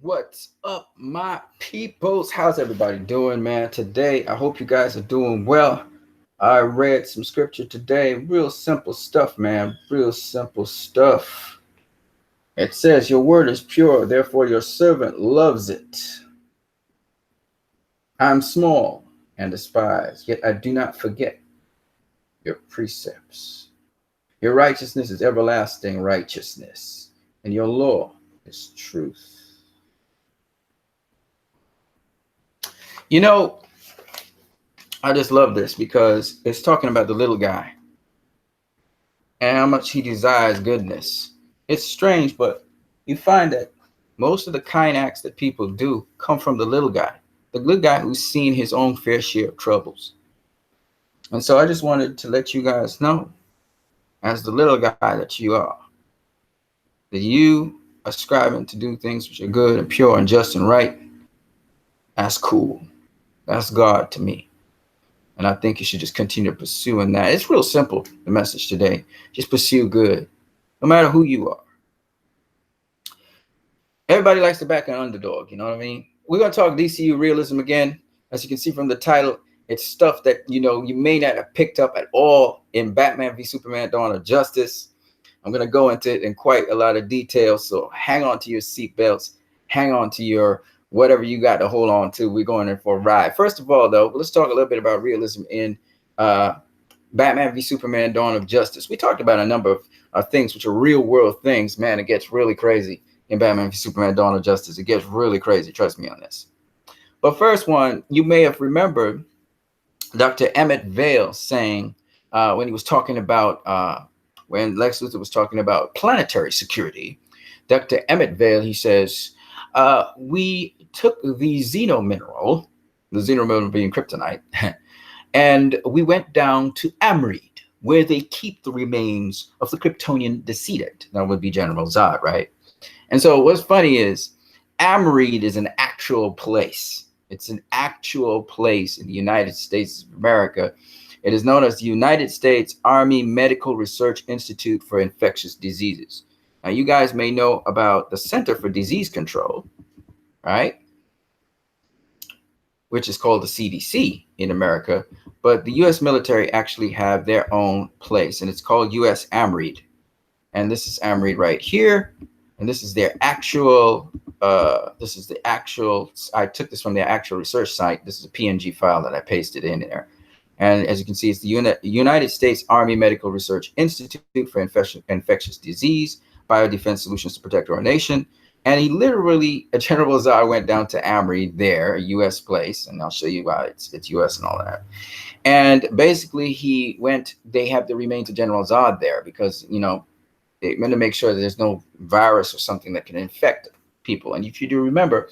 What's up, my peoples? How's everybody doing, man? Today, I hope you guys are doing well. I read some scripture today. Real simple stuff, man. Real simple stuff. It says, your word is pure, therefore your servant loves it. I'm small and despised, yet I do not forget your precepts. Your righteousness is everlasting righteousness, and your law is truth. You know, I just love this because it's talking about the little guy and how much he desires goodness. It's strange, but you find that most of the kind acts that people do come from the little guy who's seen his own fair share of troubles. And so I just wanted to let you guys know, as the little guy that you are, that you are striving to do things which are good and pure and just and right. That's cool. That's God to me. And I think you should just continue pursuing that. It's real simple, the message today. Just pursue good, no matter who you are. Everybody likes to back an underdog, you know what I mean? We're going to talk DCU realism again. As you can see from the title, it's stuff that, you may not have picked up at all in Batman v Superman Dawn of Justice. I'm going to go into it in quite a lot of detail, so hang on to your seatbelts. Hang on to your whatever you got to hold on to. We're going in for a ride. First of all, though, let's talk a little bit about realism in Batman v Superman Dawn of Justice. We talked about a number of things which are real world things. Man, it gets really crazy in Batman v Superman Dawn of Justice. It gets really crazy. Trust me on this. But first one, you may have remembered Dr. Emmett Vale saying when he was talking about when Lex Luthor was talking about planetary security, Dr. Emmett Vale, he says, we took the xenomineral being kryptonite, and we went down to Amrid, where they keep the remains of the Kryptonian decedent. That would be General Zod, right? And so what's funny is Amrid is an actual place. It's an actual place in the United States of America. It is known as the United States Army Medical Research Institute for Infectious Diseases. Now, you guys may know about the Center for Disease Control, right? Which is called the CDC in America. But the U.S. military actually have their own place, and it's called U.S. Amrid. And this is Amrid right here. And this is their actual, I took this from their actual research site. This is a PNG file that I pasted in there. And as you can see, it's the United States Army Medical Research Institute for Infectious Disease, Biodefense Solutions to Protect Our Nation. And he literally, General Zod went down to Amrid there, a U.S. place, and I'll show you why it's U.S. and all that. And basically they have the remains of General Zod there because, they meant to make sure that there's no virus or something that can infect people. And if you do remember,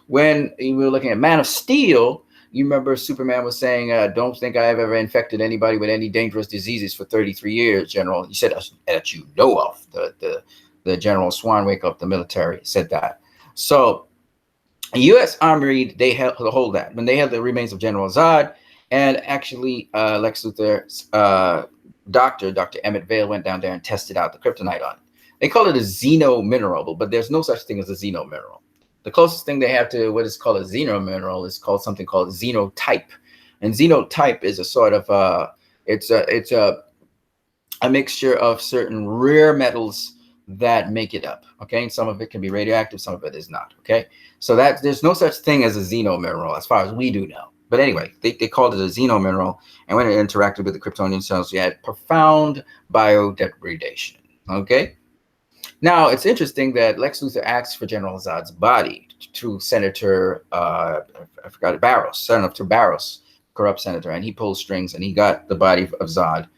when we were looking at Man of Steel, you remember Superman was saying, don't think I have ever infected anybody with any dangerous diseases for 33 years, General. He said that you know of. The General Swanwick of the military said that. So U.S. Army, they hold that. When they had the remains of General Zod, and actually Lex Luthor's Dr. Emmett Vale went down there and tested out the kryptonite on it. They call it a xenomineral, but there's no such thing as a xenomineral. The closest thing they have to what is called a xenomineral is called something called xenotype. And xenotype is a sort of it's a mixture of certain rare metals that make it up. Okay, and some of it can be radioactive, some of it is not. Okay, so that there's no such thing as a xenomineral as far as we do know. But anyway, they called it a xenomineral, and when it interacted with the Kryptonian cells, you had profound biodegradation. Okay. Now, it's interesting that Lex Luthor asked for General Zod's body to Senator, I forgot, Barros, Senator Barros, corrupt senator, and he pulled strings, and he got the body of Zod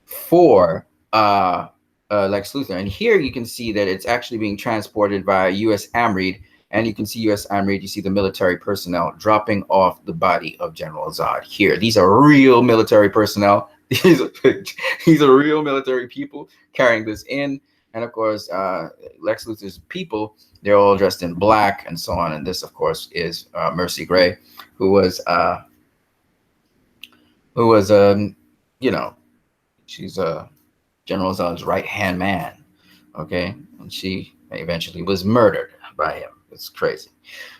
for Lex Luthor. And here you can see that it's actually being transported via U.S. Amrid, and you can see U.S. Amrid, you see the military personnel dropping off the body of General Zod here. These are real military personnel. These are real military people carrying this in. And of course, Lex Luthor's people, they're all dressed in black and so on. And this, of course, is Mercy Gray, who was she's General Zod's right-hand man. Okay. And she eventually was murdered by him. It's crazy.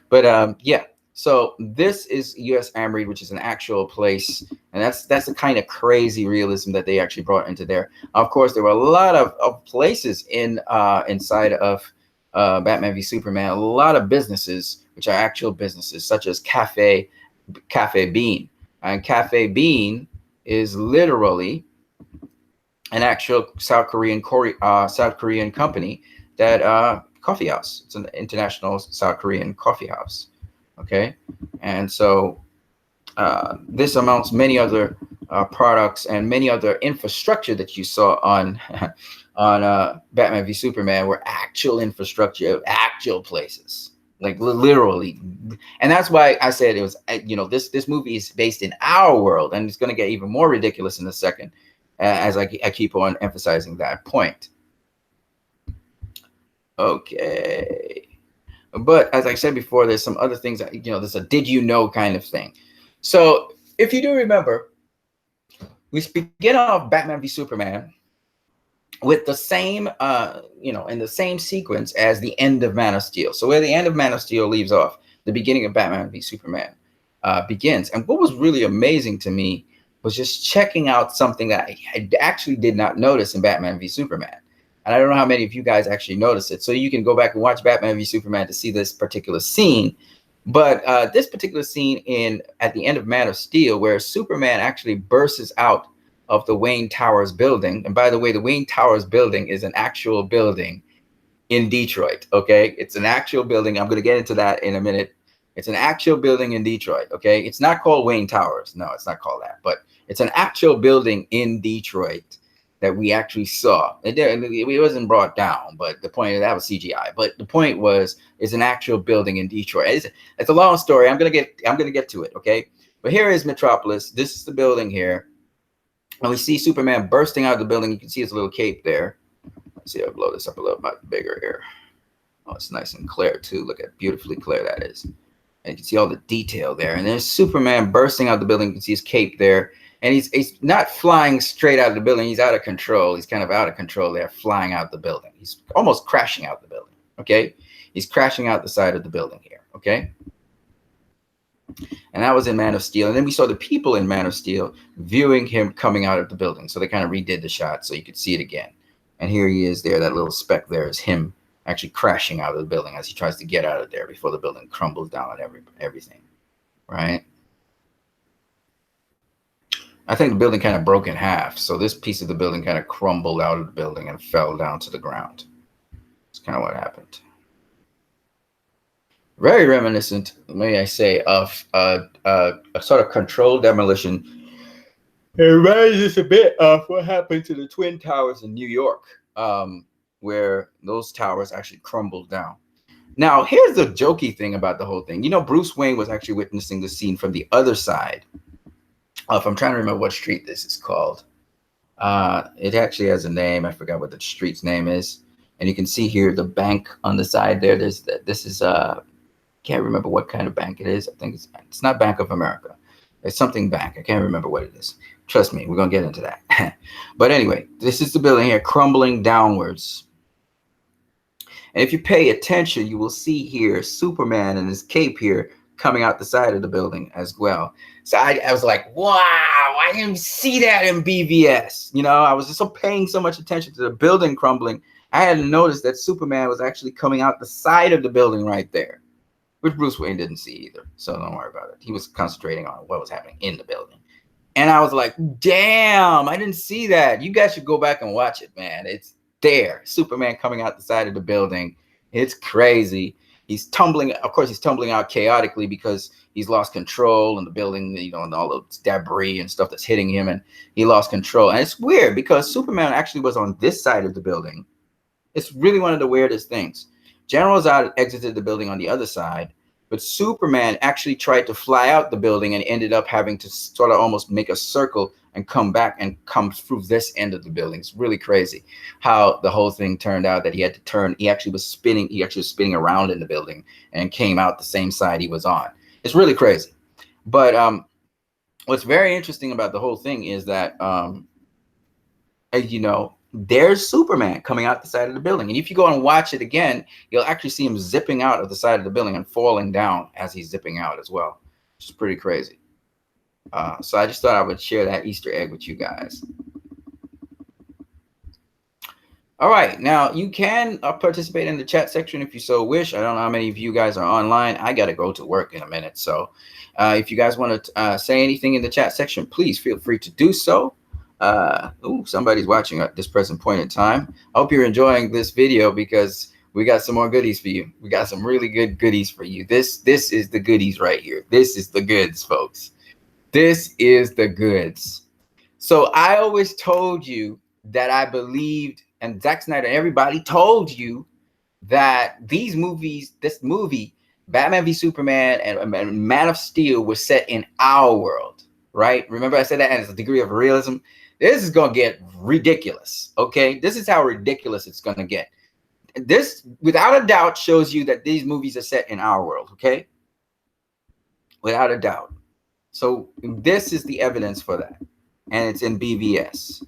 But yeah. So this is U.S. Armory, which is an actual place, and that's the kind of crazy realism that they actually brought into there. Of course, there were a lot of places in inside of Batman v Superman. A lot of businesses, which are actual businesses, such as Cafe Bean, and Cafe Bean is literally an actual South Korean company that coffee house. It's an international South Korean coffee house. Okay, and so this amounts many other products and many other infrastructure that you saw on on Batman v Superman were actual infrastructure of actual places, like literally. And that's why I said it was, this movie is based in our world, and it's going to get even more ridiculous in a second, as I keep on emphasizing that point. Okay. But as I said before, there's some other things that, there's a did you know kind of thing. So if you do remember, we begin off Batman v Superman with the same, in the same sequence as the end of Man of Steel. So where the end of Man of Steel leaves off, the beginning of Batman v Superman begins. And what was really amazing to me was just checking out something that I actually did not notice in Batman v Superman. And I don't know how many of you guys actually noticed it. So you can go back and watch Batman v Superman to see this particular scene. But this particular scene at the end of Man of Steel, where Superman actually bursts out of the Wayne Towers building. And by the way, the Wayne Towers building is an actual building in Detroit. Okay, it's an actual building. I'm going to get into that in a minute. It's an actual building in Detroit. Okay, it's not called Wayne Towers. No, it's not called that. But it's an actual building in Detroit that we actually saw. It wasn't brought down, but the point of that was CGI. But the point was, it's an actual building in Detroit. It's a long story. I'm gonna get to it. Okay, but here is Metropolis. This is the building here, and we see Superman bursting out of the building. You can see his little cape there. Let's see. I'll blow this up a little bit bigger here. Oh, it's nice and clear too. Look at beautifully clear that is. And you can see all the detail there. And there's Superman bursting out of the building. You can see his cape there. And he's not flying straight out of the building. He's out of control. He's kind of out of control there, flying out the building. He's almost crashing out the building, okay? He's crashing out the side of the building here, okay? And that was in Man of Steel. And then we saw the people in Man of Steel viewing him coming out of the building. So they kind of redid the shot so you could see it again. And here he is there. That little speck there is him actually crashing out of the building as he tries to get out of there before the building crumbles down on everything, right? I think the building kind of broke in half. So this piece of the building kind of crumbled out of the building and fell down to the ground. That's kind of what happened. Very reminiscent, may I say, of a sort of controlled demolition. It reminds us a bit of what happened to the Twin Towers in New York, where those towers actually crumbled down. Now, here's the jokey thing about the whole thing. Bruce Wayne was actually witnessing the scene from the other side. If I'm trying to remember what street this is called, it actually has a name. I forgot what the street's name is. And you can see here the bank on the side there. This is can't remember what kind of bank it is. I think it's not Bank of America. It's something bank. I can't remember what it is. Trust me, we're gonna get into that. But anyway, this is the building here crumbling downwards. And if you pay attention, you will see here Superman and his cape here coming out the side of the building as well. So I was like, wow, I didn't see that in BvS. I was just paying so much attention to the building crumbling. I hadn't noticed that Superman was actually coming out the side of the building right there, which Bruce Wayne didn't see either. So don't worry about it. He was concentrating on what was happening in the building. And I was like, damn, I didn't see that. You guys should go back and watch it, man. It's there. Superman coming out the side of the building. It's crazy. He's tumbling. Of course, he's tumbling out chaotically because he's lost control in the building, and all the debris and stuff that's hitting him, and he lost control. And it's weird because Superman actually was on this side of the building. It's really one of the weirdest things. General Zod exited the building on the other side, but Superman actually tried to fly out the building and ended up having to sort of almost make a circle and come back and come through this end of the building. It's really crazy how the whole thing turned out, that he had to turn. He actually was spinning around in the building and came out the same side he was on. It's really crazy. But what's very interesting about the whole thing is that, there's Superman coming out the side of the building. And if you go and watch it again, you'll actually see him zipping out of the side of the building and falling down as he's zipping out as well, which is pretty crazy. So I just thought I would share that Easter egg with you guys. All right, now you can participate in the chat section if you so wish. I don't know how many of you guys are online. I got to go to work in a minute. So if you guys want to say anything in the chat section, please feel free to do so. Somebody's watching at this present point in time. I hope you're enjoying this video because we got some more goodies for you. We got some really good goodies for you. This is the goodies right here. This is the goods, folks. This is the goods. So I always told you that I believed, and Zack Snyder and everybody told you that these movies, this movie, Batman v Superman and Man of Steel, was set in our world, right? Remember I said that as a degree of realism. This is going to get ridiculous, okay? This is how ridiculous it's going to get. This, without a doubt, shows you that these movies are set in our world, okay? Without a doubt. So this is the evidence for that. And it's in BvS.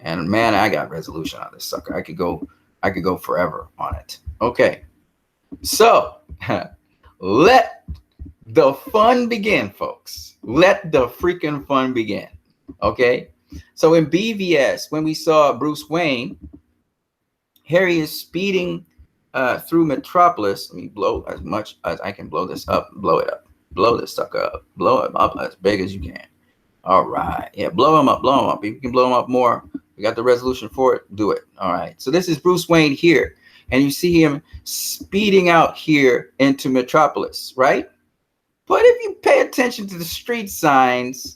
And man, I got resolution on this sucker. I could go forever on it. Okay. So let the fun begin, folks. Let the freaking fun begin. Okay. So in BvS, when we saw Bruce Wayne, Harry is speeding through Metropolis. Let me blow as much as I can blow this up. Blow it up. Blow this sucker up. Blow him up as big as you can. All right. Yeah, blow him up. Blow him up. If you can blow him up more, we got the resolution for it. Do it. All right. So this is Bruce Wayne here. And you see him speeding out here into Metropolis, right? But if you pay attention to the street signs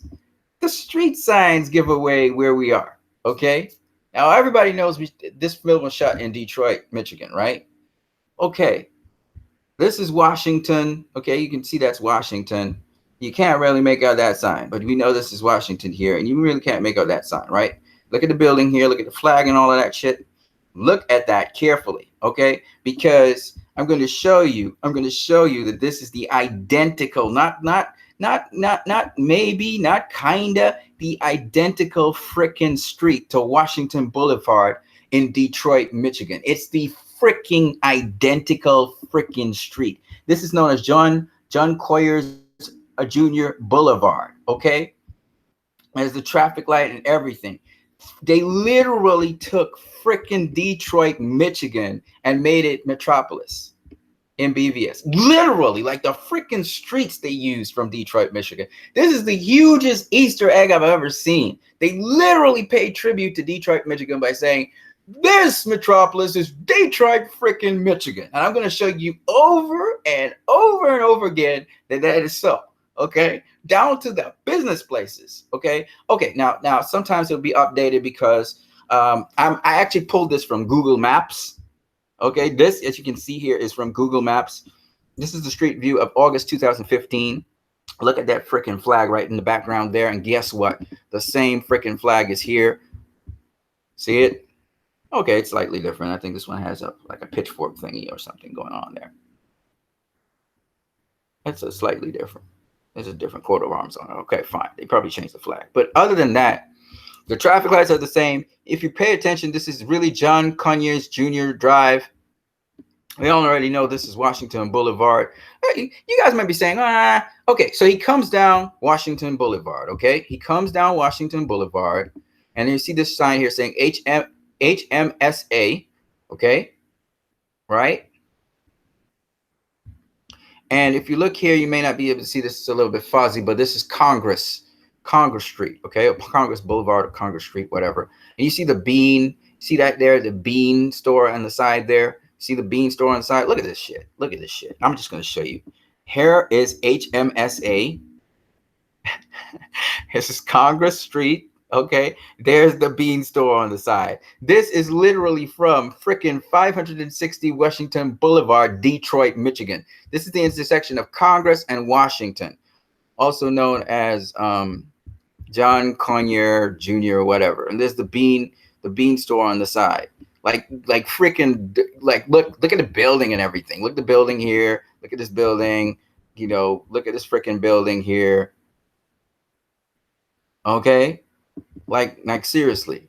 give away where we are. Okay. Now, everybody knows this film was shot in Detroit, Michigan, right? Okay. This is Washington. Okay, you can see that's Washington. You can't really make out that sign, but we know this is Washington here, and you really can't make out that sign, right? Look at the building here. Look at the flag and all of that shit. Look at that carefully, okay? Because I'm going to show you that this is the identical, not maybe, not kinda, the identical freaking street to Washington Boulevard in Detroit, Michigan. It's the freaking identical freaking street. This is known as John Coyers Jr. Boulevard, okay? There's the traffic light and everything. They literally took freaking Detroit, Michigan and made it Metropolis in BvS. Literally, like the freaking streets they used from Detroit, Michigan. This is the hugest Easter egg I've ever seen. They literally paid tribute to Detroit, Michigan by saying, this Metropolis is Detroit freaking Michigan. And I'm going to show you over and over and over again that is so. Okay, down to the business places. Okay. Now sometimes it'll be updated because I actually pulled this from Google Maps. Okay, this, as you can see here, is from Google Maps. This is the street view of August 2015. Look at that freaking flag right in the background there, and guess what? The same freaking flag is here. See it? Okay, it's slightly different. I think this one has like a pitchfork thingy or something going on there. It's a slightly different. There's a different coat of arms on it. Okay, fine. They probably changed the flag. But other than that, the traffic lights are the same. If you pay attention, this is really John Conyers Jr. Drive. We all already know this is Washington Boulevard. You guys might be saying, okay, so he comes down Washington Boulevard, okay? He comes down Washington Boulevard, and you see this sign here saying HMSA, okay? Right? And if you look here, you may not be able to see this. It's a little bit fuzzy, but this is Congress Street, okay? Or Congress Boulevard or Congress Street, whatever. And you see the bean, see that there, the bean store on the side there? See the bean store on the side? Look at this shit. Look at this shit. I'm just going to show you. Here is HMSA. This is Congress Street. Okay, there's the bean store on the side. This is literally from freaking 560 Washington Boulevard, Detroit, Michigan. This is the intersection of Congress and Washington, also known as John Conyers Jr. or whatever. And there's the bean store on the side. Like freaking, like look at the building and everything. Look at the building here. Look at this building. You know, look at this freaking building here. Okay. Like seriously,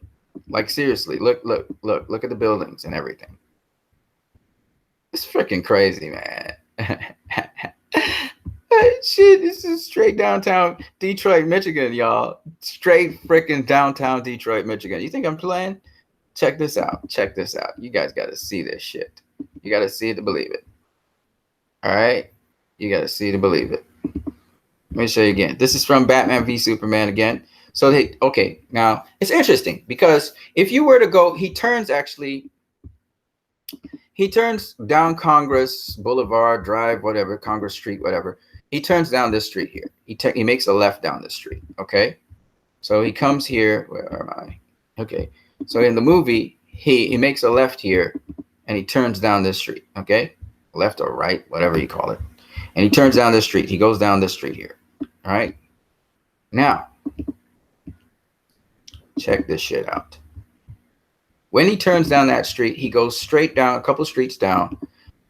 Like seriously, look at the buildings and everything. It's freaking crazy, man. Shit, this is straight downtown Detroit, Michigan, y'all. Straight freaking downtown Detroit, Michigan. You think I'm playing? Check this out. Check this out. You guys got to see this shit. You got to see it to believe it. All right? You got to see it to believe it. Let me show you again. This is from Batman v Superman again. So okay, now it's interesting because if you were to go, he turns down Congress Boulevard Drive, whatever, Congress Street, whatever. He turns down this street here. He makes a left down the street. Okay, so he comes here. Where am I? Okay, so in the movie, he makes a left here, and he turns down this street. Okay, left or right, whatever you call it, and he turns down this street. He goes down this street here. All right, now check this shit out. When he turns down that street, he goes straight down a couple streets down,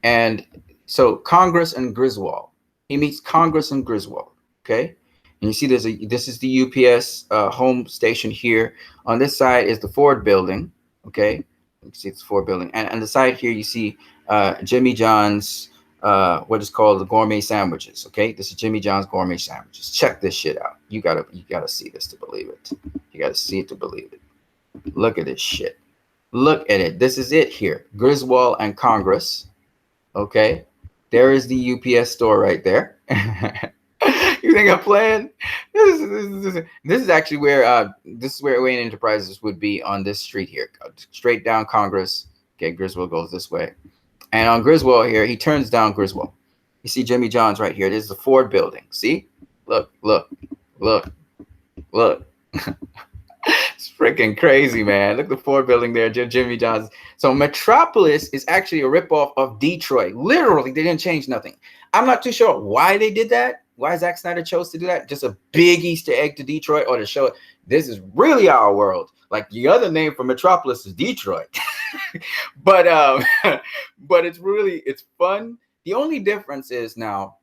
and so Congress and Griswold. He meets Congress and Griswold. Okay, and you see this is the UPS home station here. On this side is the Ford building. Okay, you can see it's Ford building, and on the side here you see Jimmy John's what is called the gourmet sandwiches. Okay, this is Jimmy John's gourmet sandwiches. Check this shit out. You gotta see this to believe it. You gotta see it to believe it. Look at this shit. Look at it. This is it here. Griswold and Congress. Okay. There is the UPS store right there. You think I'm playing? This is actually where Wayne Enterprises would be on this street here. Straight down Congress. Okay, Griswold goes this way. And on Griswold here, he turns down Griswold. You see Jimmy John's right here. This is the Ford building. See? Look. It's freaking crazy, man. Look at the Ford building there, Jimmy John's. So Metropolis is actually a ripoff of Detroit. Literally, they didn't change nothing. I'm not too sure why they did that. Why Zack Snyder chose to do that. Just a big Easter egg to Detroit, or to show it. This is really our world. Like the other name for Metropolis is Detroit. but it's fun. The only difference is now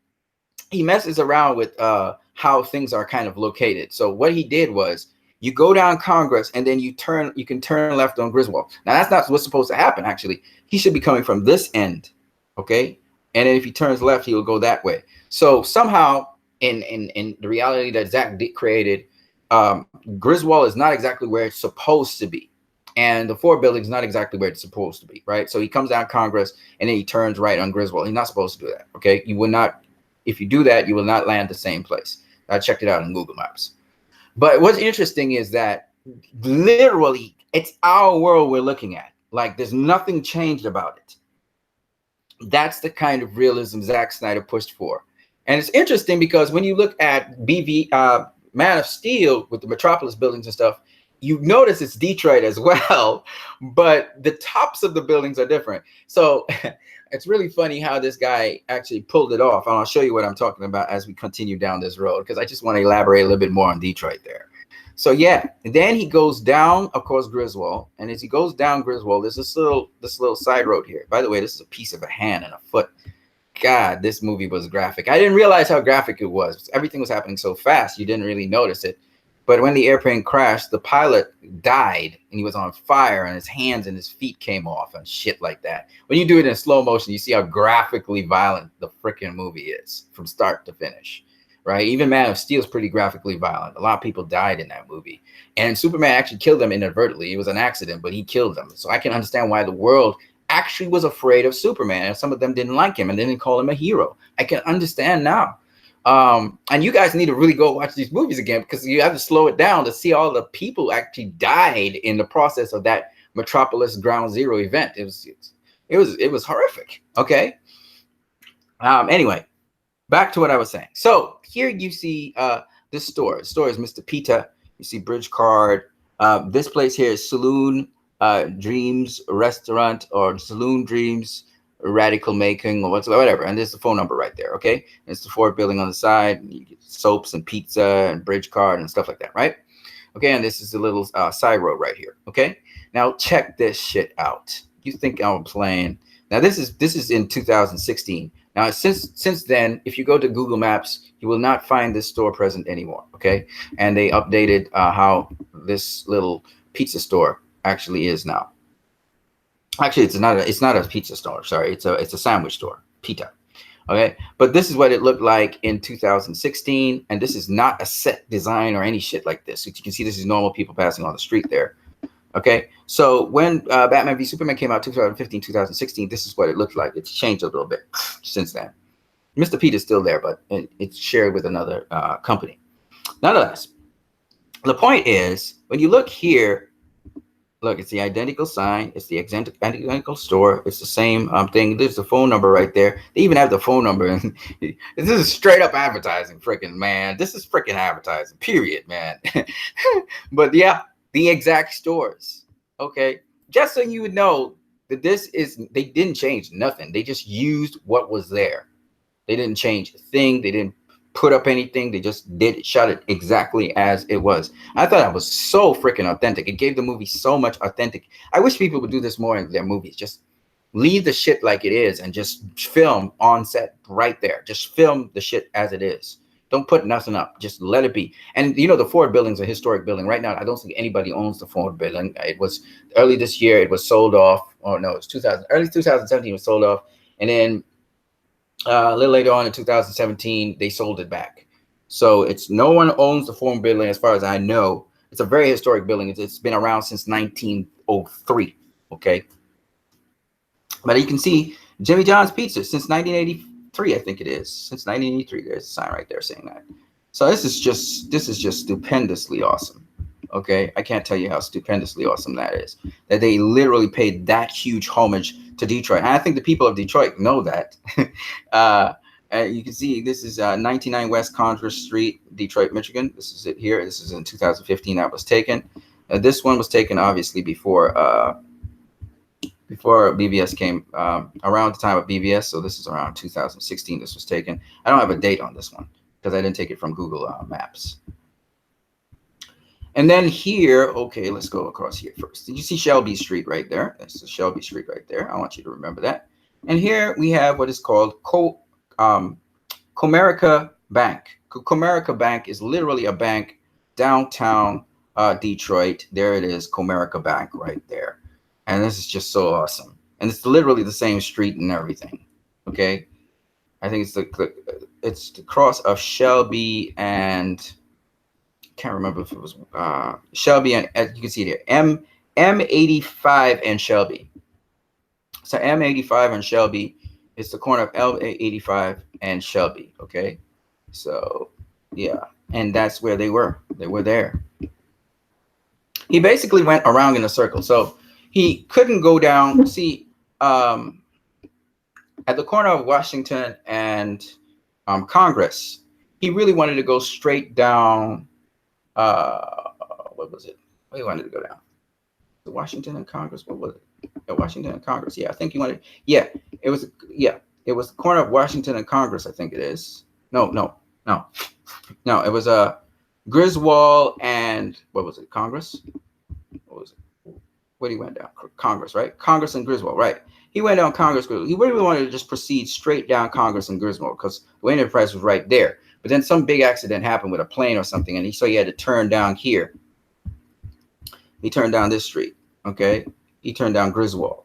he messes around with how things are kind of located. So what he did was, you go down Congress and then you can turn left on Griswold. Now that's not what's supposed to happen. Actually, he should be coming from this end. Okay. And then if he turns left, he will go that way. So somehow in the reality that Zach created, Griswold is not exactly where it's supposed to be. And the Ford building is not exactly where it's supposed to be. Right. So he comes down Congress and then he turns right on Griswold. He's not supposed to do that. Okay. You will not, if you do that, you will not land the same place. I checked it out on Google Maps. But what's interesting is that literally it's our world we're looking at. Like there's nothing changed about it. That's the kind of realism Zack Snyder pushed for. And it's interesting because when you look at Man of Steel with the Metropolis buildings and stuff, you notice it's Detroit as well, but the tops of the buildings are different. So it's really funny how this guy actually pulled it off. And I'll show you what I'm talking about as we continue down this road, because I just want to elaborate a little bit more on Detroit there. So yeah, and then he goes down, of course, Griswold. And as he goes down Griswold, there's this little side road here. By the way, this is a piece of a hand and a foot. God, this movie was graphic. I didn't realize how graphic it was. Everything was happening so fast, you didn't really notice it. But when the airplane crashed, the pilot died and he was on fire and his hands and his feet came off and shit like that. When you do it in slow motion, you see how graphically violent the freaking movie is from start to finish, right? Even Man of Steel is pretty graphically violent. A lot of people died in that movie. And Superman actually killed them inadvertently. It was an accident, but he killed them. So I can understand why the world actually was afraid of Superman. And some of them didn't like him and didn't call him a hero. I can understand now. And you guys need to really go watch these movies again, because you have to slow it down to see all the people actually died in the process of that Metropolis Ground Zero event. It was horrific. Okay. Anyway, back to what I was saying. So here you see this store. The store is Mr. Pita. You see Bridge Card. This place here is Saloon Dreams Restaurant, or Saloon Dreams Radical Making, or whatever. And there's the phone number right there. Okay. And it's the Ford building on the side. You get soaps and pizza and Bridge Card and stuff like that. Right. Okay. And this is the little side road right here. Okay. Now check this shit out. You think I'm playing? Now this is in 2016. Now since then, if you go to Google Maps, you will not find this store present anymore. Okay. And they updated how this little pizza store actually is now. Actually, it's not a pizza store. Sorry, it's a sandwich store, pita. Okay, but this is what it looked like in 2016, and this is not a set design or any shit like this. You can see this is normal people passing on the street there. Okay, so when Batman v Superman came out 2015, 2016, this is what it looked like. It's changed a little bit since then. Mr. Pete is still there, but it's shared with another company. Nonetheless, the point is, when you look here, look, it's the identical sign. It's the identical store. It's the same thing. There's the phone number right there. They even have the phone number. And this is straight up advertising, freaking man. This is freaking advertising, period, man. But yeah, the exact stores. Okay, just so you know that they didn't change nothing. They just used what was there. They didn't change a thing. They didn't put up anything. They just shot it exactly as it was. I thought that was so freaking authentic. It gave the movie so much authentic. I wish people would do this more in their movies. Just leave the shit like it is and just film on set right there. Just film the shit as it is. Don't put nothing up. Just let it be. And you know, the Ford building's a historic building. Right now, I don't think anybody owns the Ford building. It was early this year. It was sold off. Oh no, it's early 2017 was sold off. And then a little later on in 2017, they sold it back. So it's no one owns the Ford building as far as I know. It's a very historic building. It's been around since 1903. Okay. But you can see Jimmy John's Pizza since 1983, I think it is. Since 1983, there's a sign right there saying that. So this is just stupendously awesome. Okay, I can't tell you how stupendously awesome that is. That they literally paid that huge homage to Detroit. And I think the people of Detroit know that. You can see this is 99 West Congress Street, Detroit, Michigan. This is it here. This is in 2015 that was taken. This one was taken obviously before BvS came, around the time of BvS. So this is around 2016 this was taken. I don't have a date on this one because I didn't take it from Google Maps. And then here, okay, let's go across here first. Did you see Shelby Street right there? That's the Shelby Street right there. I want you to remember that. And here we have what is called Comerica Bank. Comerica Bank is literally a bank downtown Detroit. There it is, Comerica Bank right there. And this is just so awesome. And it's literally the same street and everything. Okay, I think it's the cross of Shelby and can't remember if it was Shelby and, as you can see there, M85 and Shelby. So M85 and Shelby is the corner of L85 and Shelby. Okay, so yeah, and that's where they were. They were there. He basically went around in a circle. So he couldn't go down. See, at the corner of Washington and Congress, he really wanted to go straight down. What was it? Where he wanted to go down? The Washington and Congress. What was it? Yeah, Washington and Congress. Yeah, I think he wanted. Yeah, it was. Yeah, it was the corner of Washington and Congress. I think it is. No. It was Griswold and what was it? Congress. What was it? Where he went down? Congress, right? Congress and Griswold, right? He went down Congress. He really wanted to just proceed straight down Congress and Griswold because the Wayne Enterprise was right there. But then some big accident happened with a plane or something, and so he had to turn down here. He turned down this street, okay? He turned down Griswold.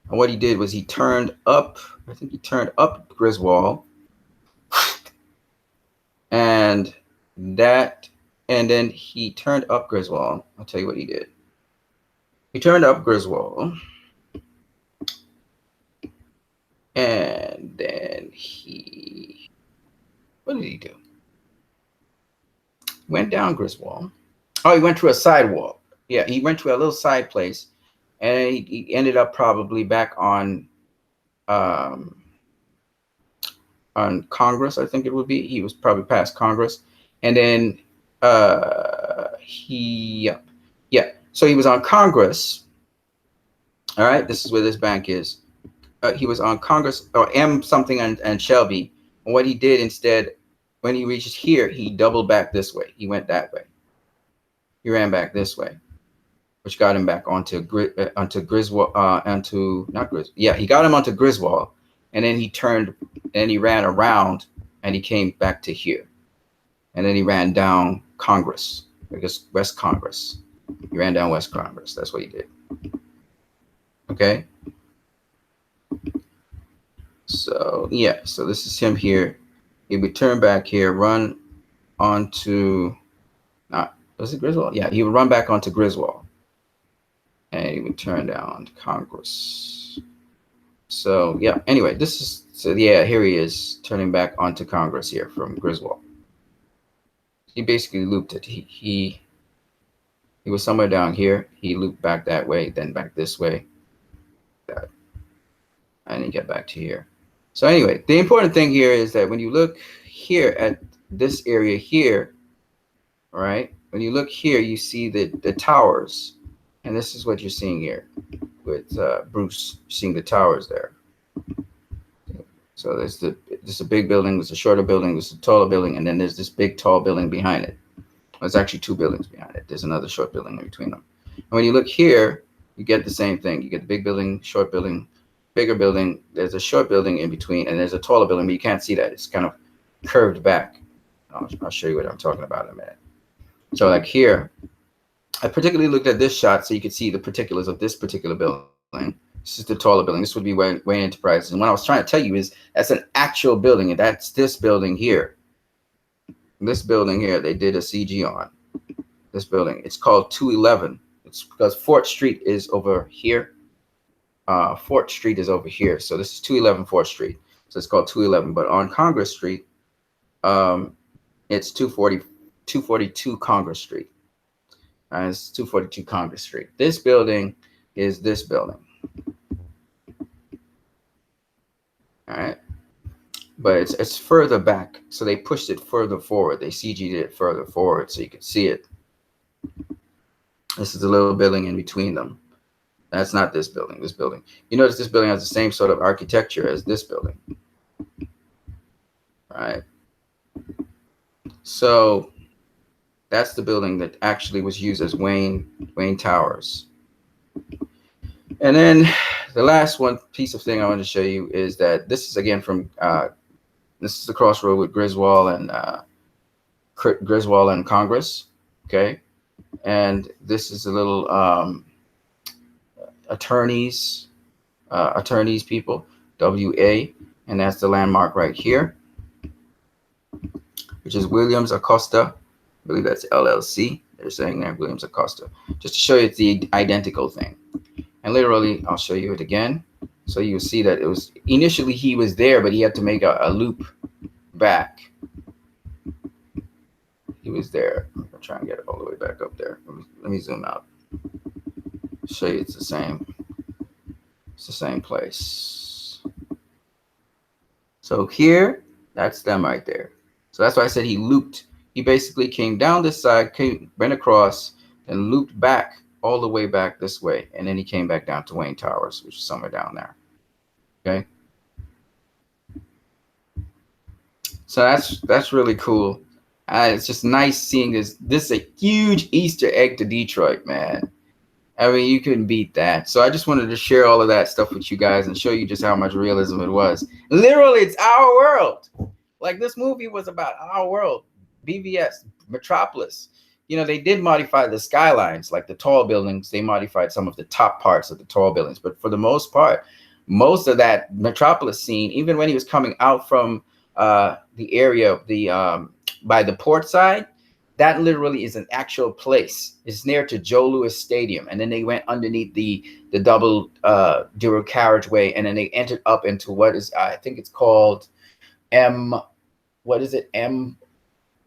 And what he did was he turned up, I think he turned up Griswold. And then he turned up Griswold. I'll tell you what he did. He turned up Griswold. And then what did he do? Went down Griswold. Oh, he went through a sidewalk. Yeah, he went to a little side place, and he ended up probably back on Congress, I think it would be. He was probably past Congress, and then so he was on Congress. All right, this is where this bank is. He was on Congress or M something and Shelby. And what he did instead, when he reaches here, he doubled back this way. He went that way. He ran back this way, which got him back onto Griswold. He got him onto Griswold, and then he turned and he ran around and he came back to here, and then he ran down Congress, I guess West Congress. He ran down West Congress. That's what he did. Okay. So yeah, so this is him here. He would turn back here, run onto, was it Griswold? Yeah, he would run back onto Griswold, and he would turn down to Congress. So yeah, anyway, this is, so yeah, here he is turning back onto Congress here from Griswold. He basically looped it. He was somewhere down here. He looped back that way, then back this way, that, and then get back to here. So anyway, the important thing here is that when you look here at this area here, all right, when you look here, you see the towers, and this is what you're seeing here with Bruce, seeing the towers there. So there's a big building, there's a shorter building, there's a taller building, and then there's this big tall building behind it. Well, there's actually two buildings behind it. There's another short building in between them. And when you look here, you get the same thing. You get the big building, short building, bigger building. There's a short building in between, and there's a taller building, but you can't see that. It's kind of curved back. I'll show you what I'm talking about in a minute. So like here, I particularly looked at this shot so you could see the particulars of this particular building. This is the taller building. This would be Wayne Enterprises. And what I was trying to tell you is that's an actual building, and that's this building here. This building here, they did a CG on this building. It's called 211. It's because Fort Street is over here. Fort Street is over here. So this is 211 Fort Street. So it's called 211. But on Congress Street, it's 242 Congress Street. It's 242 Congress Street. This building is this building. All right. But it's further back, so they pushed it further forward. They CG'd it further forward so you could see it. This is a little building in between them. That's not this building. This building. You notice this building has the same sort of architecture as this building. All right. So that's the building that actually was used as Wayne Towers. And then the last one piece of thing I want to show you is that this is again from this is the crossroad with Griswold and Congress, okay? And this is a little attorneys people, WA, and that's the landmark right here, which is Williams Acosta. I believe that's LLC. They're saying there, Williams Acosta. Just to show you it's the identical thing. And literally, I'll show you it again. So you'll see that it was initially he was there, but he had to make a loop back. He was there. I'm gonna try and get it all the way back up there. Let me zoom out. Show you it's the same. It's the same place. So here, that's them right there. So that's why I said he looped. He basically came down this side, went across, and looped back all the way back this way, and then he came back down to Wayne Towers, which is somewhere down there. Okay, so that's really cool. It's just nice seeing this. This is a huge Easter egg to Detroit, man. I mean, you couldn't beat that. So I just wanted to share all of that stuff with you guys and show you just how much realism it was. Literally, it's our world. Like, this movie was about our world. BvS, Metropolis. You know, they did modify the skylines, like the tall buildings. They modified some of the top parts of the tall buildings. But for the most part, most of that Metropolis scene, even when he was coming out from the area of the by the port side, that literally is an actual place. It's near to Joe Louis Stadium. And then they went underneath the double dual carriageway, and then they entered up into what is, I think it's called M14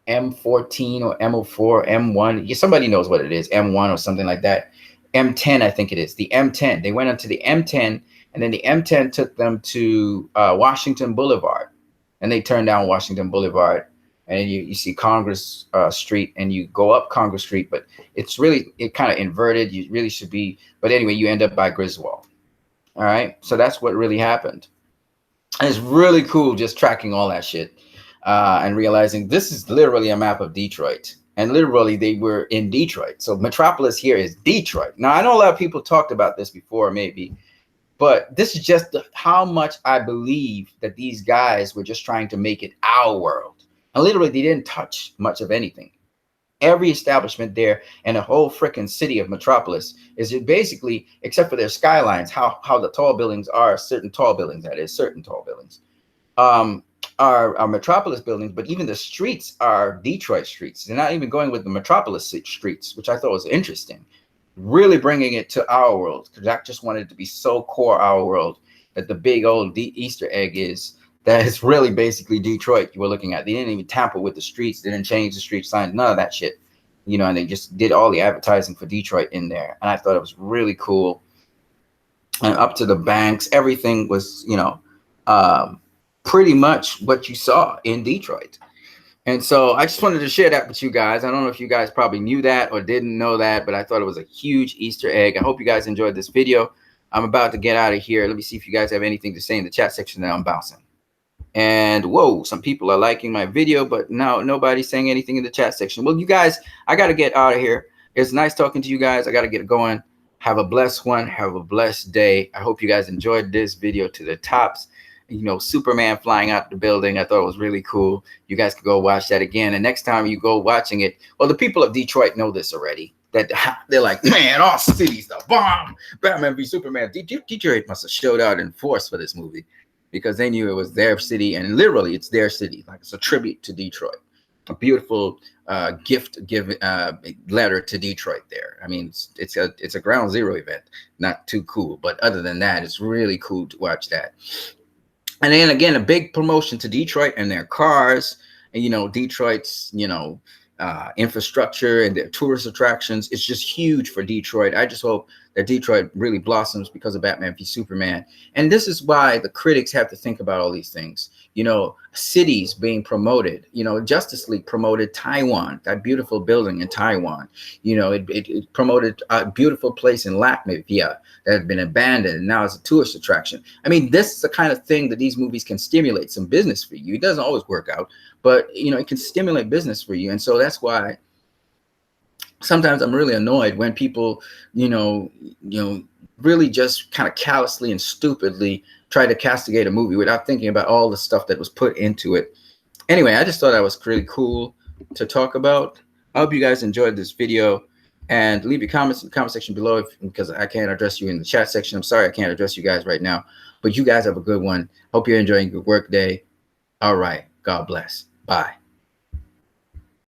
or M04, M1. Somebody knows what it is, M1 or something like that. M10, I think it is, the M10. They went onto the M10, and then the M10 took them to Washington Boulevard. And they turned down Washington Boulevard, and you see Congress Street, and you go up Congress Street, but it's really, it kind of inverted. You really should be, but anyway, you end up by Griswold. All right, so that's what really happened. And it's really cool just tracking all that shit and realizing this is literally a map of Detroit. And literally they were in Detroit. So Metropolis here is Detroit. Now, I know a lot of people talked about this before, maybe, but this is just how much I believe that these guys were just trying to make it our world. And literally, they didn't touch much of anything. every establishment there and the whole freaking city of Metropolis is basically, except for their skylines, how the tall buildings are, certain tall buildings, that is, certain tall buildings, are Metropolis buildings, but even the streets are Detroit streets. They're not even going with the Metropolis streets, which I thought was interesting. Really bringing it to our world, because I just wanted it to be so core our world that the big old Easter egg is that it's really basically Detroit you were looking at. They didn't even tamper with the streets. They didn't change the street signs, none of that shit. You know, and they just did all the advertising for Detroit in there. And I thought it was really cool. And up to the banks, everything was, you know, pretty much what you saw in Detroit. And so I just wanted to share that with you guys. I don't know if you guys probably knew that or didn't know that, but I thought it was a huge Easter egg. I hope you guys enjoyed this video. I'm about to get out of here. Let me see if you guys have anything to say in the chat section that I'm bouncing. And whoa, some people are liking my video, but now nobody's saying anything in the chat section. Well, you guys, I got to get out of here. It's nice talking to you guys. I got to get going. Have a blessed one. Have a blessed day. I hope you guys enjoyed this video to the tops. You know, Superman flying out the building. I thought it was really cool. You guys could go watch that again. And next time you go watching it, well, the people of Detroit know this already. That they're like, man, our city's the bomb. Batman v Superman. Detroit must have showed out in force for this movie, because they knew it was their city, and literally it's their city. Like, it's a tribute to Detroit. A beautiful letter to Detroit there. I mean, it's a ground zero event. Not too cool, but other than that, it's really cool to watch that. And then again, a big promotion to Detroit and their cars, and, you know, Detroit's, you know, infrastructure and their tourist attractions. It's just huge for Detroit. I just hope that Detroit really blossoms because of Batman v Superman. And this is why the critics have to think about all these things. You know, cities being promoted. You know, Justice League promoted Taiwan, that beautiful building in Taiwan. You know, it promoted a beautiful place in Latvia that had been abandoned, and now it's a tourist attraction. I mean, this is the kind of thing that these movies can stimulate some business for you. It doesn't always work out, but, you know, it can stimulate business for you. And so that's why sometimes I'm really annoyed when people, you know, really just kind of callously and stupidly try to castigate a movie without thinking about all the stuff that was put into it. Anyway, I just thought that was really cool to talk about. I hope you guys enjoyed this video, and leave your comments in the comment section below because I can't address you in the chat section. I'm sorry I can't address you guys right now, but you guys have a good one. Hope you're enjoying your work day. All right. God bless. Bye.